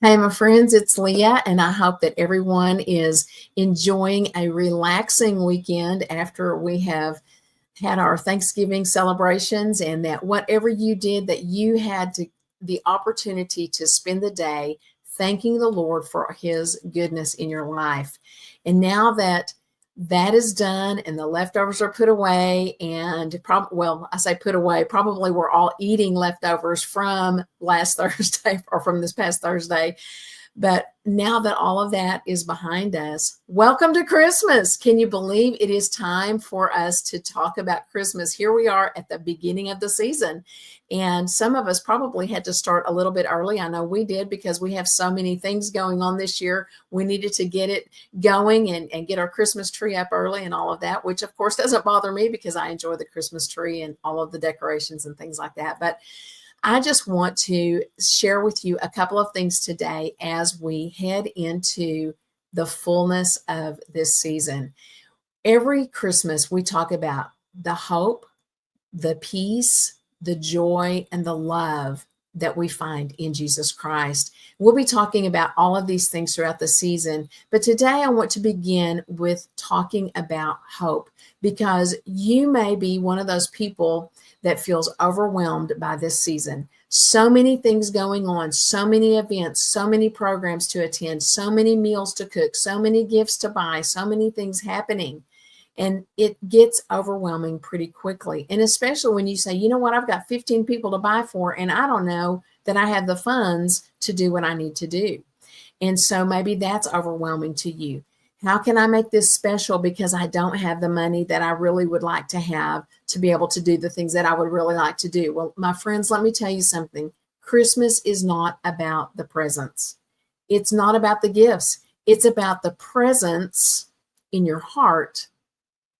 Hey, my friends, it's Leah, and I hope that everyone is enjoying a relaxing weekend after we have had our Thanksgiving celebrations, and that whatever you did, that you had the opportunity to spend the day thanking the Lord for his goodness in your life. And now that that is done and the leftovers are put away, and well, I say put away, probably we're all eating leftovers from last Thursday or from this past Thursday. But now that all of that is behind us, welcome to Christmas. Can you believe it is time for us to talk about Christmas? Here we are at the beginning of the season. And some of us probably had to start a little bit early. I know we did because we have so many things going on this year. We needed to get it going and get our Christmas tree up early and all of that, which of course doesn't bother me because I enjoy the Christmas tree and all of the decorations and things like that. But I just want to share with you a couple of things today as we head into the fullness of this season. Every Christmas, we talk about the hope, the peace, the joy, and the love that we find in Jesus Christ. We'll be talking about all of these things throughout the season, but today I want to begin with talking about hope, because you may be one of those people that feels overwhelmed by this season. So many things going on, so many events, so many programs to attend, so many meals to cook, so many gifts to buy, so many things happening. And it gets overwhelming pretty quickly. And especially when you say, you know what, I've got 15 people to buy for, and I don't know that I have the funds to do what I need to do. And so maybe that's overwhelming to you. How can I make this special because I don't have the money that I really would like to have to be able to do the things that I would really like to do? Well, my friends, let me tell you something. Christmas is not about the presents. It's not about the gifts. It's about the presence in your heart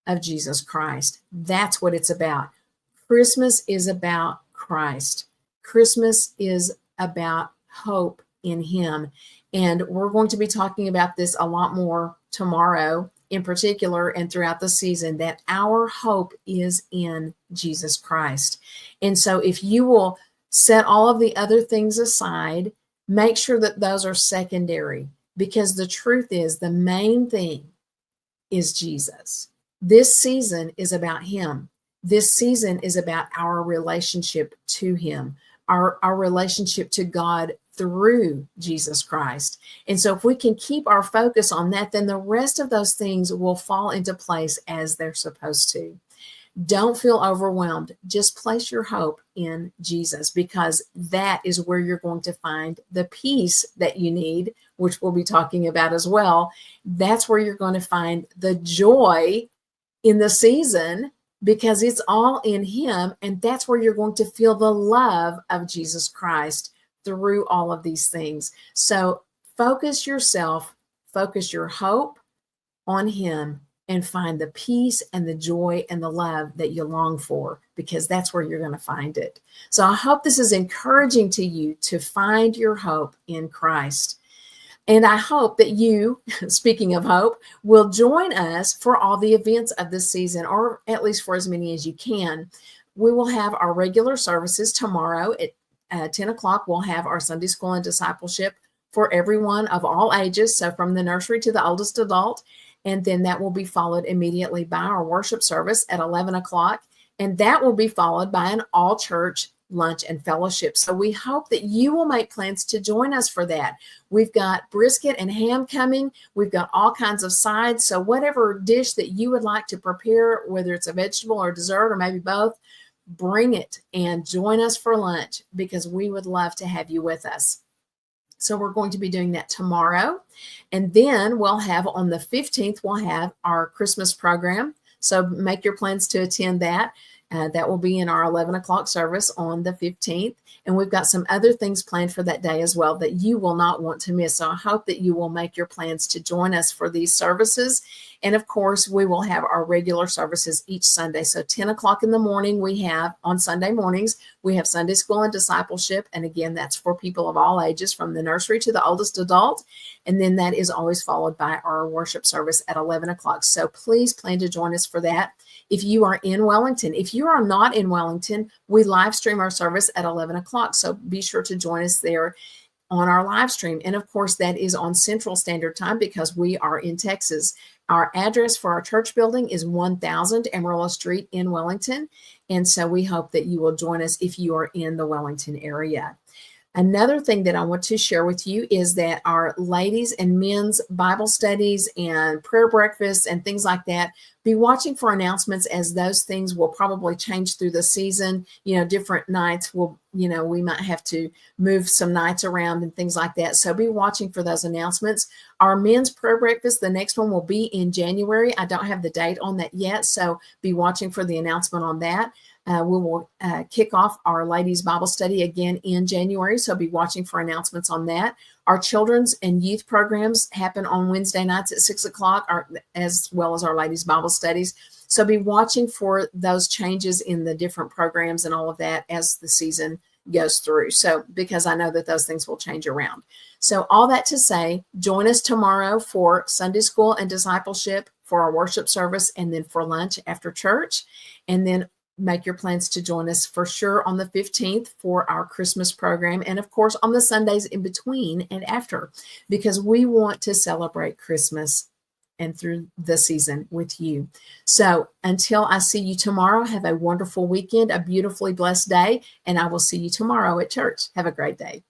of Jesus Christ. That's what it's about. Christmas is about Christ. Christmas is about hope in him. And we're going to be talking about this a lot more tomorrow in particular and throughout the season, that our hope is in Jesus Christ. And so if you will set all of the other things aside, make sure that those are secondary, because the truth is the main thing is Jesus. This season is about him. This season is about our relationship to him, our relationship to God through Jesus Christ. And so if we can keep our focus on that, then the rest of those things will fall into place as they're supposed to. Don't feel overwhelmed. Just place your hope in Jesus, because that is where you're going to find the peace that you need, which we'll be talking about as well. That's where you're going to find the joy in the season, because it's all in him. And that's where you're going to feel the love of Jesus Christ through all of these things. So focus your hope on him, and find the peace and the joy and the love that you long for, because that's where you're going to find it. So I hope this is encouraging to you to find your hope in Christ. And I hope that you, speaking of hope, will join us for all the events of this season, or at least for as many as you can. We will have our regular services tomorrow at 10 o'clock. We'll have our Sunday School and Discipleship for everyone of all ages, so from the nursery to the oldest adult. And then that will be followed immediately by our worship service at 11 o'clock. And that will be followed by an all-church lunch and fellowship. So we hope that you will make plans to join us for that. We've got brisket and ham coming. We've got all kinds of sides. So whatever dish that you would like to prepare, whether it's a vegetable or dessert or maybe both, bring it and join us for lunch, because we would love to have you with us. So we're going to be doing that tomorrow. And then we'll have on the 15th, we'll have our Christmas program. So make your plans to attend that. That will be in our 11 o'clock service on the 15th. And we've got some other things planned for that day as well that you will not want to miss. So I hope that you will make your plans to join us for these services. And of course, we will have our regular services each Sunday. So 10 o'clock in the morning, we have on Sunday mornings, we have Sunday School and Discipleship. And again, that's for people of all ages, from the nursery to the oldest adult. And then that is always followed by our worship service at 11 o'clock. So please plan to join us for that. If you are in Wellington, if you are not in Wellington, we live stream our service at 11 o'clock. So be sure to join us there. on our live stream. And of course, that is on Central Standard Time because we are in Texas. Our address for our church building is 1000 Amarillo Street in Wellington. And so we hope that you will join us if you are in the Wellington area. Another thing that I want to share with you is that our ladies and men's Bible studies and prayer breakfasts and things like that, be watching for announcements, as those things will probably change through the season. Different nights will, we might have to move some nights around and things like that. So be watching for those announcements. Our men's prayer breakfast, the next one will be in January. I don't have the date on that yet, so be watching for the announcement on that. We will kick off our ladies' Bible study again in January, so be watching for announcements on that. Our children's and youth programs happen on Wednesday nights at 6 o'clock, as well as our ladies' Bible studies. So be watching for those changes in the different programs and all of that as the season goes through. So, because I know that those things will change around. So all that to say, join us tomorrow for Sunday school and discipleship, for our worship service, and then for lunch after church. And then make your plans to join us for sure on the 15th for our Christmas program. And of course, on the Sundays in between and after, because we want to celebrate Christmas and through the season with you. So until I see you tomorrow, have a wonderful weekend, a beautifully blessed day, and I will see you tomorrow at church. Have a great day.